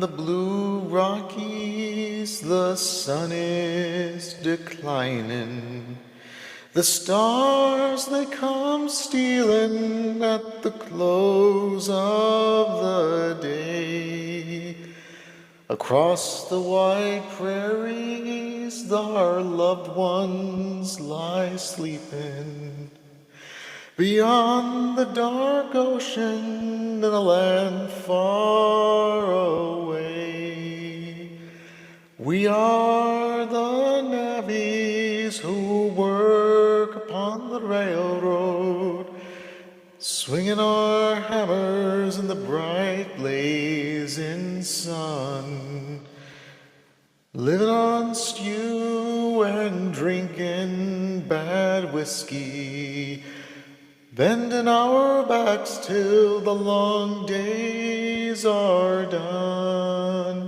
the blue Rockies, the sun is declining. The stars, they come stealing at the close of the day. Across the wide prairies, our loved ones lie sleeping. Beyond the dark ocean, in a land far away, we are the navvies who work upon the railroad, swinging our hammers in the bright blazing sun, living on stew and drinking bad whiskey, bending our backs till the long days are done.